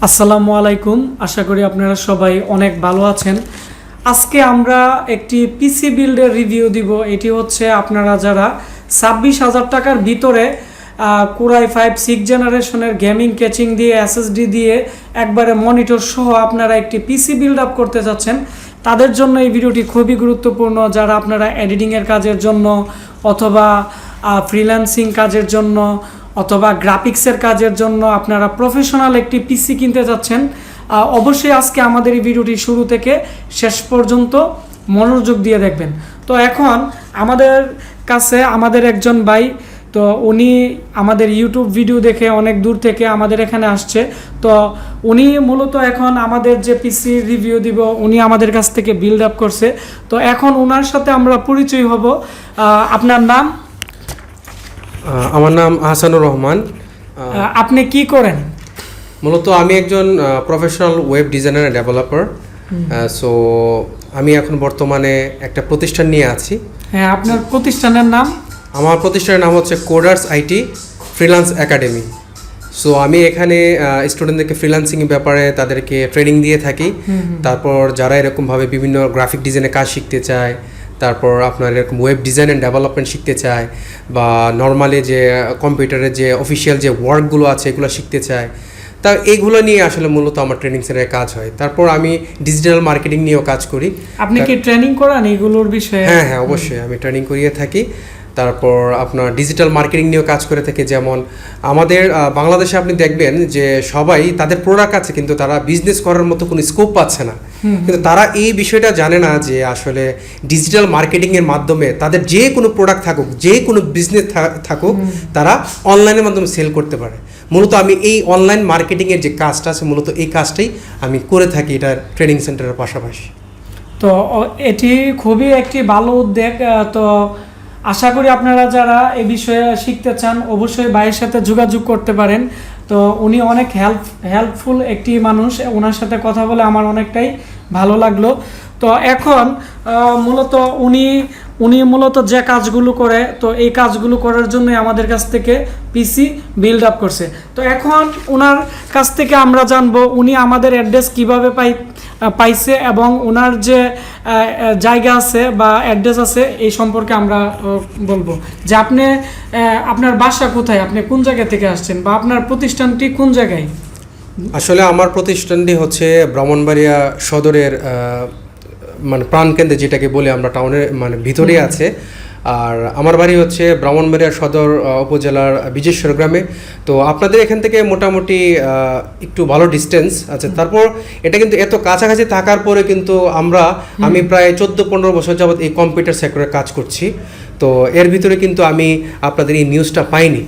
আসসালামু আলাইকুম। আশা করি আপনারা সবাই অনেক ভালো আছেন। আজকে আমরা একটি পিসি বিল্ডের রিভিউ দিব। এটি হচ্ছে আপনারা যারা 26,000 টাকার ভিতরে কোরাই 5 6 জেনারেশনের গেমিং ক্যাচিং দিয়ে এসএসডি দিয়ে একবারে মনিটর সহ আপনারা একটি পিসি বিল্ড আপ করতে যাচ্ছেন, তাদের জন্য এই ভিডিওটি খুবই গুরুত্বপূর্ণ। যারা আপনারা এডিটিংয়ের কাজের জন্য অথবা ফ্রিল্যান্সিং কাজের জন্য অথবা গ্রাফিক্সের কাজের জন্য আপনারা প্রফেশনাল একটি পিসি কিনতে যাচ্ছেন, অবশ্যই আজকে আমাদের এই ভিডিওটি শুরু থেকে শেষ পর্যন্ত মনোযোগ দিয়ে দেখবেন। তো এখন আমাদের কাছে আমাদের একজন ভাই, তো উনি আমাদের ইউটিউব ভিডিও দেখে অনেক দূর থেকে আমাদের এখানে আসছে। তো উনি মূলত এখন আমাদের যে পিসি রিভিউ দিব উনি আমাদের কাছ থেকে বিল্ড আপ করছে। তো এখন ওনার সাথে আমরা পরিচয় হব। আপনার নাম? আমার নাম আহসানুর রহমান। আপনি কি করেন? মূলত আমি একজন professional web designer and developer. So আমি এখন বর্তমানে একটা প্রতিষ্ঠান নিয়ে আছি। হ্যাঁ, আপনার প্রতিষ্ঠানের নাম? আমার প্রতিষ্ঠানের নাম হচ্ছে coders IT freelance academy. So আমি এখানে স্টুডেন্টদেরকে ফ্রিল্যান্সিংয়ের ব্যাপারে তাদেরকে ট্রেনিং দিয়ে থাকি। তারপর যারা এরকমভাবে বিভিন্ন গ্রাফিক ডিজাইনের কাজ শিখতে চায়, তারপর আপনার এরকম ওয়েব ডিজাইন অ্যান্ড ডেভেলপমেন্ট শিখতে চায়, বা নর্মালি যে কম্পিউটারের যে অফিসিয়াল যে ওয়ার্কগুলো আছে এগুলো শিখতে চায়, তা এইগুলো নিয়ে আসলে মূলত আমার ট্রেনিং সেন্টারে কাজ হয়। তারপর আমি ডিজিটাল মার্কেটিং নিয়েও কাজ করি। আপনি কি ট্রেনিং করান এইগুলোর বিষয়ে? হ্যাঁ, অবশ্যই আমি ট্রেনিং করিয়ে থাকি। তারপর আপনার ডিজিটাল মার্কেটিং নিয়েও কাজ করে থাকে। যেমন আমাদের বাংলাদেশে আপনি দেখবেন যে সবাই তাদের প্রোডাক্ট আছে কিন্তু তারা বিজনেস করার মতো কোনো স্কোপ পাচ্ছে না। কিন্তু তারা এই বিষয়টা জানে না যে আসলে ডিজিটাল মার্কেটিংয়ের মাধ্যমে তাদের যে কোনো প্রোডাক্ট থাকুক, যে কোনো বিজনেস থাকুক, তারা অনলাইনের মাধ্যমে সেল করতে পারে। মূলত আমি এই অনলাইন মার্কেটিংয়ের যে কাজটা আছে মূলত এই কাজটাই আমি করে থাকি এটার ট্রেনিং সেন্টারের পাশাপাশি। তো এটি খুবই একটি ভালো উদ্যোগ। তো আশা করি আপনারা যারা এই বিষয়ে শিখতে চান অবশ্যই ভাইয়ের সাথে যোগাযোগ করতে পারেন। তো উনি অনেক হেল্পফুল একটি মানুষ, ওনার সাথে কথা বলে আমার অনেকটাই ভালো লাগলো। তো এখন মূলত উনি মূলত যে কাজগুলো করে, তো এই কাজগুলো করার জন্য আমাদের কাছ থেকে পিসি বিল্ড আপ করছে। তো এখন ওনার কাছ থেকে আমরা জানবো উনি আমাদের অ্যাড্রেস কীভাবে পাইছে এবং ওনার যে জায়গা আছে বা অ্যাড্রেস আছে এই সম্পর্কে আমরা বলবো যে আপনার বাসা কোথায়, আপনি কোন জায়গা থেকে আসছেন, বা আপনার প্রতিষ্ঠানটি কোন জায়গায়? আসলে আমার প্রতিষ্ঠানটি হচ্ছে ব্রাহ্মণবাড়িয়া সদরের মানে প্রাণকেন্দ্রে, যেটাকে বলে আমরা টাউনের মানে ভিতরে আছে। আর আমার বাড়ি হচ্ছে ব্রাহ্মণবাড়িয়া সদর উপজেলার বিজেশ্বর গ্রামে। তো আপনাদের এখান থেকে মোটামুটি একটু ভালো ডিস্টেন্স আছে। তারপর এটা কিন্তু এত কাছাকাছি থাকার পরে কিন্তু আমি প্রায় 14-15 বছর যাবৎ এই কম্পিউটার সেক্টরে কাজ করছি। তো এর ভিতরে কিন্তু আমি আপনাদের এই নিউজটা পাইনি।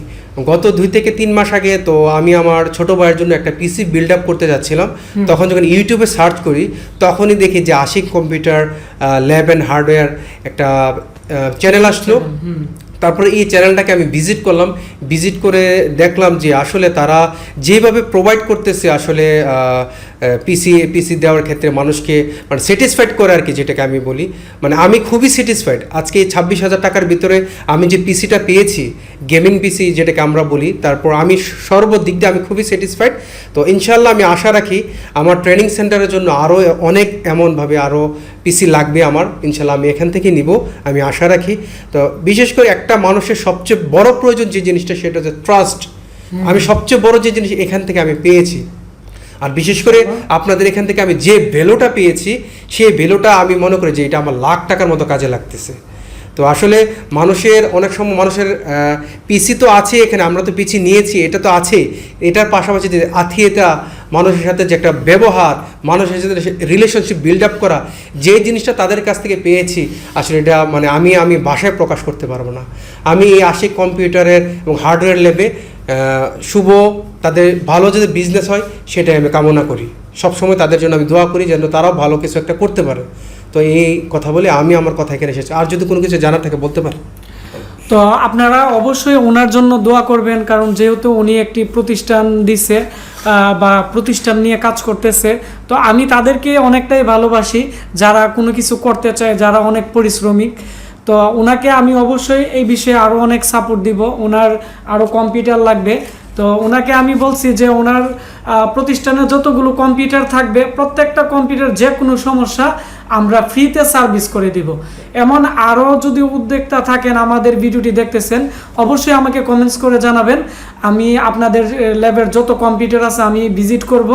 গত 2 থেকে 3 মাস আগে তো আমি আমার ছোটো ভাইয়ের জন্য একটা পিসি বিল্ড আপ করতে যাচ্ছিলাম। তখন যখন ইউটিউবে সার্চ করি তখনই দেখি যে Ashik computer lab and hardware একটা চ্যানেল আসলো। তারপরে এই চ্যানেলটাকে আমি ভিজিট করলাম। ভিজিট করে দেখলাম যে আসলে তারা যেভাবে প্রোভাইড করতেছে আসলে পিসি দেওয়ার ক্ষেত্রে মানুষকে মানে স্যাটিসফাইড করে আর কি, যেটাকে আমি বলি। মানে আমি খুবই স্যাটিসফাইড। আজকে 26,000 টাকার ভিতরে আমি যে পিসিটা পেয়েছি, গেমিং পিসি যেটাকে আমরা বলি, তারপর আমি সর্বদিক দিয়ে আমি খুবই স্যাটিসফাইড। তো ইনশাল্লাহ আমি আশা রাখি আমার ট্রেনিং সেন্টারের জন্য আরও অনেক এমনভাবে আরও পিসি লাগবে আমার, ইনশাল্লাহ আমি এখান থেকে নিব, আমি আশা রাখি। তো বিশেষ করে একটা মানুষের সবচেয়ে বড় প্রয়োজন যে জিনিসটা সেটা হচ্ছে ট্রাস্ট। আমি সবচেয়ে বড় যে জিনিস এখান থেকে আমি পেয়েছি। আর বিশেষ করে আপনাদের এখান থেকে আমি যে ভ্যালুটা পেয়েছি সেই ভ্যালুটা আমি মনে করি যে এটা আমার লাখ টাকার মতো কাজে লাগতেছে। তো আসলে অনেক সময় মানুষের পিসি তো আছে এখানে, আমরা তো পিসি নিয়েছি, এটা তো আছে, এটার পাশাপাশি যে আত্মীয়তা, মানুষের সাথে যে একটা ব্যবহার, মানুষের সাথে রিলেশনশিপ বিল্ড আপ করা, যে জিনিসটা তাদের কাছ থেকে পেয়েছি আসলে এটা মানে আমি ভাষায় প্রকাশ করতে পারবো না। আমি এই আশিক কম্পিউটারের এবং হার্ডওয়্যার ল্যাবে শুভ তাদের ভালো যদি বিজনেস হয় সেটাই আমি কামনা করি। সবসময় তাদের জন্য আমি দোয়া করি যেন তারাও ভালো কিছু একটা করতে পারে। তো এই কথা বলে আমি আমার কথা এখানে এসেছি। আর যদি কোনো কিছু জানার থাকে বলতে পারি। তো আপনারা অবশ্যই ওনার জন্য দোয়া করবেন, কারণ যেহেতু উনি একটি প্রতিষ্ঠান দিছে বা প্রতিষ্ঠান নিয়ে কাজ করতেছে, তো আমি তাদেরকে অনেকটাই ভালোবাসি যারা কোনো কিছু করতে চায়, যারা অনেক পরিশ্রমিক। তো ওনাকে আমি অবশ্যই এই বিষয়ে আরও অনেক সাপোর্ট দিব। ওনার আরও কম্পিউটার লাগবে, তো ওনাকে আমি বলছি যে ওনার প্রতিষ্ঠানে যতগুলো কম্পিউটার থাকবে প্রত্যেকটা কম্পিউটার যে কোনো সমস্যা আমরা ফ্রিতে সার্ভিস করে দিব। এমন আরও যদি উদ্যোক্তা থাকেন আমাদের ভিডিওটি দেখতেছেন, অবশ্যই আমাকে কমেন্টস করে জানাবেন। আমি আপনাদের ল্যাবের যত কম্পিউটার আছে আমি ভিজিট করব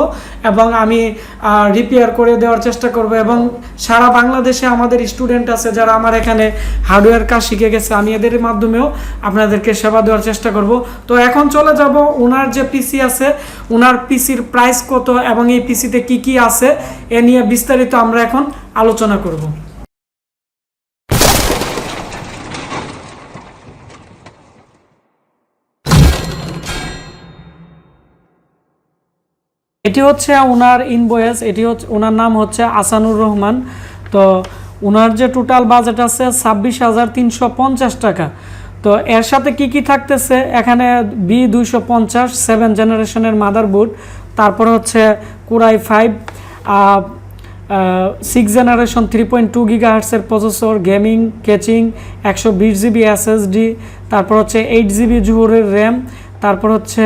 এবং আমি রিপেয়ার করে দেওয়ার চেষ্টা করব। এবং সারা বাংলাদেশে আমাদের স্টুডেন্ট আছে যারা আমার এখানে হার্ডওয়্যার কাজ শিখে গেছে, আমি এদের মাধ্যমেও আপনাদেরকে সেবা দেওয়ার চেষ্টা করব। তো এখন চলে যাব ওনার যে পিসি আছে, ওনার পিসির প্রাইস কত এবং এই পিসিতে কি কি আছে এ নিয়ে বিস্তারিত আমরা এখন আলোচনা করব। এটি হচ্ছে ওনার ইনভয়েস, এটি হচ্ছে ওনার নাম হচ্ছে আসানুর রহমান। তো ওনার যে টোটাল বাজেট আছে 26,350 টাকা। তো এর সাথে কি কি থাকতেছে, এখানে B250 7 জেনারেশনের মাদারবোর্ড, তারপর হচ্ছে কোরাই 5 6 জেনারেশন 3.2 গিগাহার্টসের processor, gaming caching, 120 GB SSD, তারপর হচ্ছে 8 জিবি জুহরের র্যাম, তারপর হচ্ছে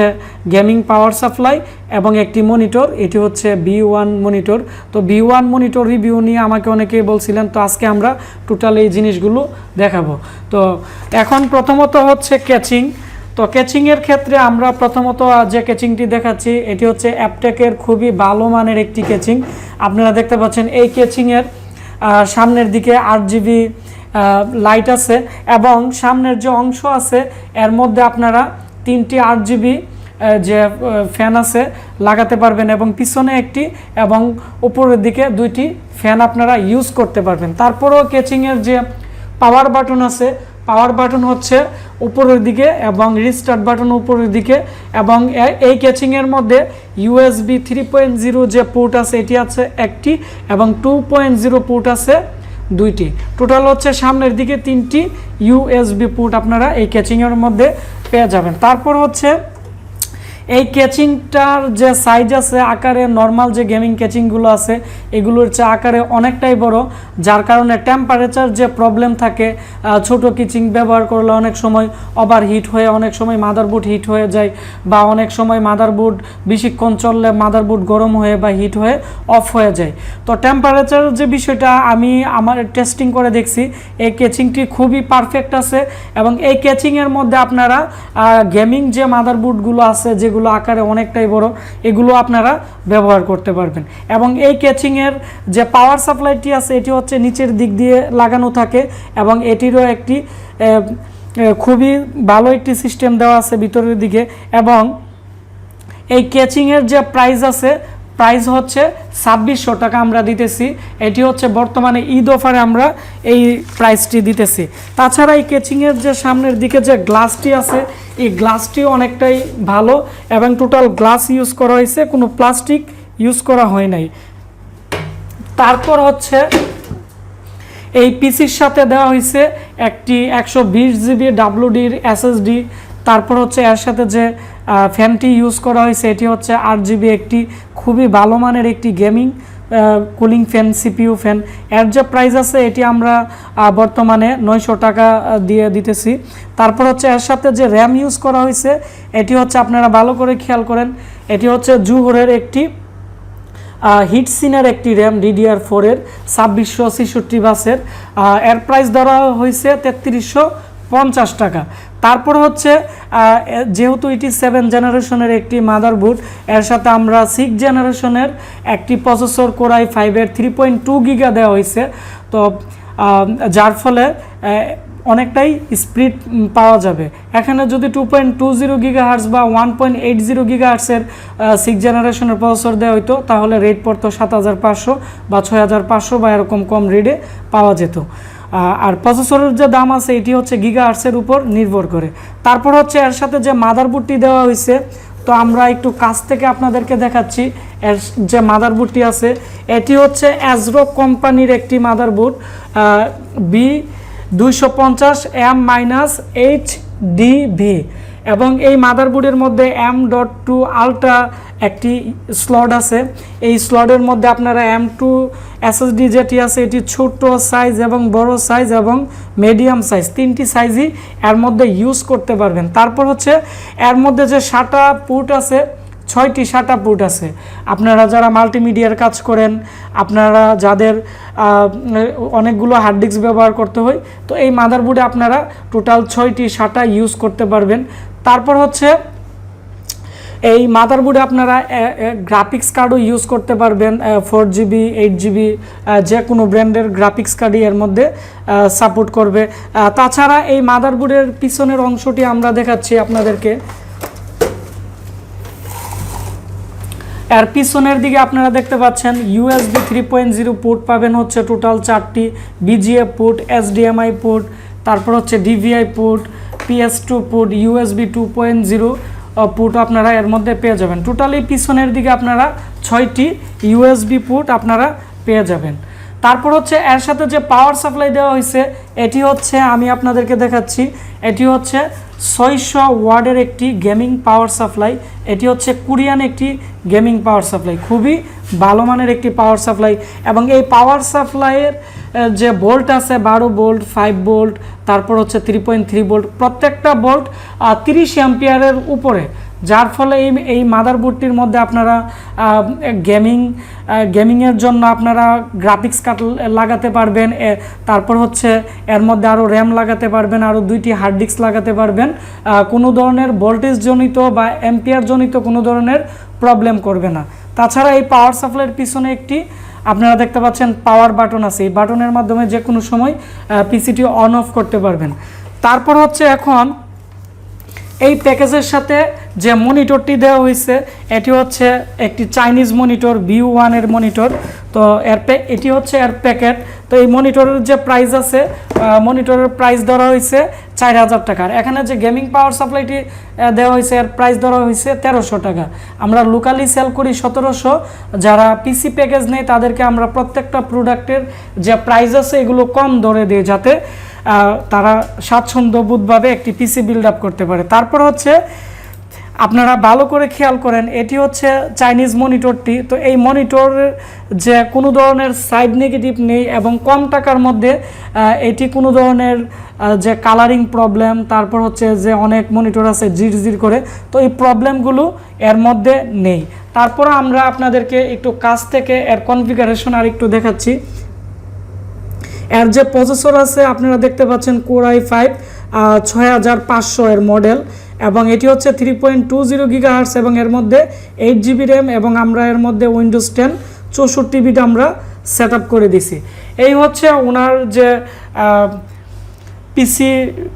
গেমিং পাওয়ার সাপ্লাই এবং একটি মনিটর, এটি হচ্ছে B1 মনিটর। তো B1 মনিটর রিভিউ নিয়ে আমাকে অনেকেই বলছিলেন, তো আজকে আমরা টোটাল এই জিনিসগুলো দেখাবো। তো এখন প্রথমত হচ্ছে ক্যাচিং। তো ক্যাচিংয়ের ক্ষেত্রে আমরা প্রথমত যে ক্যাচিংটি দেখাচ্ছি এটি হচ্ছে অ্যাপটেকের খুবই ভালো মানের একটি ক্যাচিং। আপনারা দেখতে পাচ্ছেন এই ক্যাচিংয়ের সামনের দিকে 8 জিবি লাইট আছে এবং সামনের যে অংশ আছে এর মধ্যে আপনারা 3টি 8 জিবি যে ফ্যান আছে লাগাতে পারবেন এবং পিছনে একটি এবং উপরের দিকে 2টি ফ্যান আপনারা ইউজ করতে পারবেন। তারপরেও ক্যাচিংয়ের যে পাওয়ার বাটন আছে, পাওয়ার বাটন হচ্ছে উপরের দিকে এবং রিস্টার্ট বাটন উপরের দিকে এবং এই ক্যাচিংয়ের মধ্যে USB 3.0 যে পোর্ট আছে এটি আছে একটি এবং 2.0 পোর্ট আছে 2টি। টোটাল হচ্ছে সামনের দিকে 3টি USB পোর্ট আপনারা এই ক্যাচিংয়ের মধ্যে পেয়ে যাবেন। তারপর হচ্ছে এই ক্যাচিংটার যে সাইজ আছে আকারে নর্মাল যে গেমিং ক্যাচিংগুলো আছে এগুলোর চেয়ে আকারে অনেকটাই বড়, যার কারণে টেম্পারেচার যে প্রবলেম থাকে, ছোট ক্যাচিং ব্যবহার করলে অনেক সময় ওভার হিট হয়ে অনেক সময় মাদারবোর্ড হিট হয়ে যায় বা অনেক সময় মাদারবোর্ড বেশিক্ষণ চললে মাদারবোর্ড গরম হয়ে বা হিট হয়ে অফ হয়ে যায়। তো টেম্পারেচার যে বিষয়টা আমি আমার টেস্টিং করে দেখছি, এই ক্যাচিংটি খুবই পারফেক্ট আছে এবং এই ক্যাচিংয়ের মধ্যে আপনারা গেমিং যে মাদারবোর্ডগুলো আছে যেগুলো আকারে অনেকটাই বড় এগুলো আপনারা ব্যবহার করতে পারবেন। এবং এই ক্যাচিংয়ের যে পাওয়ার সাপ্লাইটি আছে এটি হচ্ছে নিচের দিক দিয়ে লাগানো থাকে এবং এটিরও একটি খুবই ভালো একটি সিস্টেম দেওয়া আছে ভিতরের দিকে। এবং এই ক্যাচিংয়ের যে প্রাইস আছে প্রাইস হচ্ছে 2600 টাকা আমরা দিতেছি। এটি হচ্ছে বর্তমানে ঈদ অফারে আমরা এই প্রাইসটি দিতেছি। তাছাড়া এই ক্যাচিংয়ের যে সামনের দিকে যে গ্লাসটি আছে এই গ্লাসটি অনেকটাই ভালো এবং টোটাল গ্লাস ইউজ করা হয়েছে, কোনো প্লাস্টিক ইউজ করা হয় নাই। তারপর হচ্ছে এই পিসির সাথে দেওয়া হয়েছে একটি 120 জিবি WD-র SSD। তারপর হচ্ছে এর সাথে যে ফ্যানটি ইউজ করা হয়েছে এটি হচ্ছে 8 জিবি একটি খুবই ভালো মানের একটি gaming cooling fan, CPU fan. এর যে প্রাইস আছে এটি আমরা বর্তমানে 900 টাকা দিয়ে দিতেছি। তারপর হচ্ছে এর সাথে যে র্যাম ইউজ করা হয়েছে এটি হচ্ছে আপনারা ভালো করে খেয়াল করেন, এটি হচ্ছে জুহরের একটি হিটসিনের একটি র্যাম DDR4 এর 2666 বাসের। এর প্রাইস ধরা হয়েছে 3350 টাকা। তারপর হচ্ছে যেহেতু এটি 7 জেনারেশনের একটি মাদারবোর্ড, এর সাথে আমরা 6 জেনারেশনের একটি প্রসেসর কোরাই 5 এর 3.2 গিগা দেওয়া হয়েছে। তো যার ফলে অনেকটাই স্পিড পাওয়া যাবে। এখানে যদি 2.20 গিগাহার্টজ বা 1.80 গিগাহার্টসের 6 জেনারেশনের প্রসেসর দেওয়া হইতো তাহলে রেট পড়তো 7500 বা 6500 বা এরকম কম রেটে পাওয়া যেত। আর প্রসেসরের যে দাম আছে এটি হচ্ছে গিগাহার্টসের উপর নির্ভর করে। তারপর হচ্ছে এর সাথে যে মাদারবোর্ডটি দেওয়া হয়েছে, তো আমরা একটু কাছ থেকে আপনাদেরকে দেখাচ্ছি। এর যে মাদারবোর্ডটি আছে এটি হচ্ছে অ্যাজরো কোম্পানির একটি মাদারবোর্ড B250M-HDV এবং এই মাদারবোর্ডের মধ্যে M.2 আলট্রা একটি স্লট আছে। এই স্লটের মধ্যে আপনারা M.2 SSD যেটি আছে এটি ছোট সাইজ এবং বড় সাইজ এবং মিডিয়াম সাইজ 3টি সাইজই এর মধ্যে ইউজ করতে পারবেন। তারপর হচ্ছে এর মধ্যে যে 7টা পোর্ট আছে 6টি SATA পোর্ট আছে। আপনারা যারা মাল্টিমিডিয়ার কাজ করেন, আপনারা যাদের অনেকগুলো হার্ড ডিস্ক ব্যবহার করতে হয়, তো এই মাদারবোর্ডে আপনারা টোটাল 6টি SATA ইউজ করতে পারবেন। তারপর হচ্ছে এই মাদারবোর্ডে আপনারা গ্রাফিক্স কার্ডও ইউজ করতে পারবেন, 4GB 8GB যে কোনো ব্র্যান্ডের গ্রাফিক্স কার্ডই এর মধ্যে সাপোর্ট করবে। তাছাড়া এই মাদারবোর্ডের পিছনের অংশটি আমরা দেখাচ্ছি আপনাদেরকে। এর পিছনের দিকে আপনারা দেখতে পাচ্ছেন USB 3.0 পোর্ট পাবেন হচ্ছে টোটাল 4টি, BGA পোর্ট, HDMI পোর্ট, তারপর হচ্ছে DVI port, PS2 port, USB 2.0 port আপনারা এর মধ্যে পেয়ে যাবেন। টোটালি পিছনের দিকে আপনারা 6টি USB পোর্ট আপনারা পেয়ে যাবেন। তারপর হচ্ছে এর সাথে যে পাওয়ার সাপ্লাই দেওয়া হয়েছে, এটি হচ্ছে আমি আপনাদেরকে দেখাচ্ছি, এটি হচ্ছে 600 ওয়াটের একটি গেমিং পাওয়ার সাপ্লাই। এটি হচ্ছে কোরিয়ান একটি গেমিং পাওয়ার সাপ্লাই, খুবই ভালো মানের একটি পাওয়ার সাপ্লাই। এবং এই পাওয়ার সাপ্লাইয়ের যে বোল্ট আছে 12 ভোল্ট, 5 ভোল্ট, তারপর হচ্ছে 3.3 ভোল্ট, প্রত্যেকটা ভোল্ট 30 অ্যাম্পিয়ারের উপরে, যার ফলে এই মাদারবোর্ডটির মধ্যে আপনারা গেমিংয়ের জন্য আপনারা গ্রাফিক্স কার্ড লাগাতে পারবেন। তারপর হচ্ছে এর মধ্যে আরও র্যাম লাগাতে পারবেন, আরও 2টি হার্ড ডিস্ক লাগাতে পারবেন। কোনো ধরনের ভোল্টেজ জনিত বা অ্যাম্পিয়ার জনিত কোনো ধরনের প্রবলেম করবে না। তাছাড়া এই পাওয়ার সাপ্লাইয়ের পিছনে একটি আপনারা দেখতে পাচ্ছেন পাওয়ার বাটন আছে, এই বাটনের মাধ্যমে যে কোনো সময় পিসিটি অন অফ করতে পারবেন। তারপর হচ্ছে এখন এই প্যাকেজের সাথে যে মনিটরটি দেওয়া হয়েছে, এটি হচ্ছে একটি চাইনিজ মনিটর, VU1 এর মনিটর। তো এটি হচ্ছে এর প্যাকেট। তো এই মনিটরের যে প্রাইস আছে, মনিটরের প্রাইস ধরা হয়েছে 4000 টাকার। এখানে যে গেমিং পাওয়ার সাপ্লাইটি দেওয়া হয়েছে, এর প্রাইস ধরা হয়েছে 1300 টাকা। আমরা লোকালি সেল করি 1700। যারা পিসি প্যাকেজ নেই তাদেরকে আমরা প্রত্যেকটা প্রোডাক্টের যে প্রাইস আছে এগুলো কম ধরে দিই, যাতে তারা স্বাচ্ছন্দ্যবোধভাবে একটি পিসি বিল্ড আপ করতে পারে। তারপর হচ্ছে আপনারা ভালো করে খেয়াল করেন, এটি হচ্ছে চাইনিজ মনিটরটি। তো এই মনিটরের যে কোনো ধরনের সাইড নেগেটিভ নেই এবং কম টাকার মধ্যে এটি কোনো ধরনের যে কালারিং প্রবলেম, তারপর হচ্ছে যে অনেক মনিটর আছে জির করে, তো এই প্রবলেমগুলো এর মধ্যে নেই। তারপর আমরা আপনাদেরকে একটু কাছ থেকে এর কনফিগারেশন আর একটু দেখাচ্ছি। এর যে প্রসেসর আছে আপনারা দেখতে পাচ্ছেন Core i5 6500 এর মডেল, এবং এটি হচ্ছে 3.20 GHz এবং এর মধ্যে 8GB র্যাম, এবং আমরা এর মধ্যে উইন্ডোজ 10 64 বিট আমরা সেট আপ করে দিছি। এই হচ্ছে ওনার যে পিসি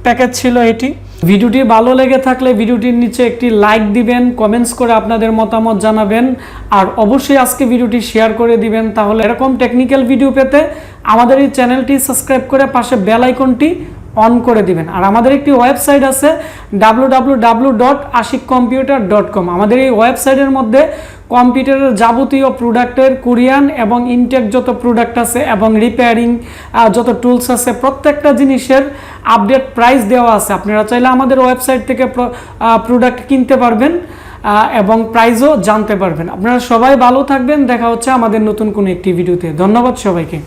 প্যাকেজ ছিল এটি। ভিডিওটি ভালো লেগে থাকলে ভিডিওটির নিচে একটি লাইক দিবেন, কমেন্টস করে আপনাদের মতামত জানাবেন, আর অবশ্যই আজকে ভিডিওটি শেয়ার করে দিবেন। তাহলে এরকম টেকনিক্যাল ভিডিও পেতে আমাদের এই চ্যানেলটি সাবস্ক্রাইব করে পাশে বেল আইকনটি অন করে দিবেন। আর আমাদের একটি ওয়েবসাইট আছে www.ashikcomputer.com। আমাদের এই ওয়েবসাইটের মধ্যে কম্পিউটারের যাবতীয় প্রোডাক্টের কোরিয়ান এবং ইনটেক যত প্রোডাক্ট আছে এবং রিপেয়ারিং যত টুলস আছে, প্রত্যেকটা জিনিসের আপডেট প্রাইস দেওয়া আছে। আপনারা চাইলে আমাদের ওয়েবসাইট থেকে প্রোডাক্ট কিনতে পারবেন এবং প্রাইসও জানতে পারবেন। আপনারা সবাই ভালো থাকবেন, দেখা হচ্ছে আমাদের নতুন কোনো একটি ভিডিওতে। ধন্যবাদ সবাইকে।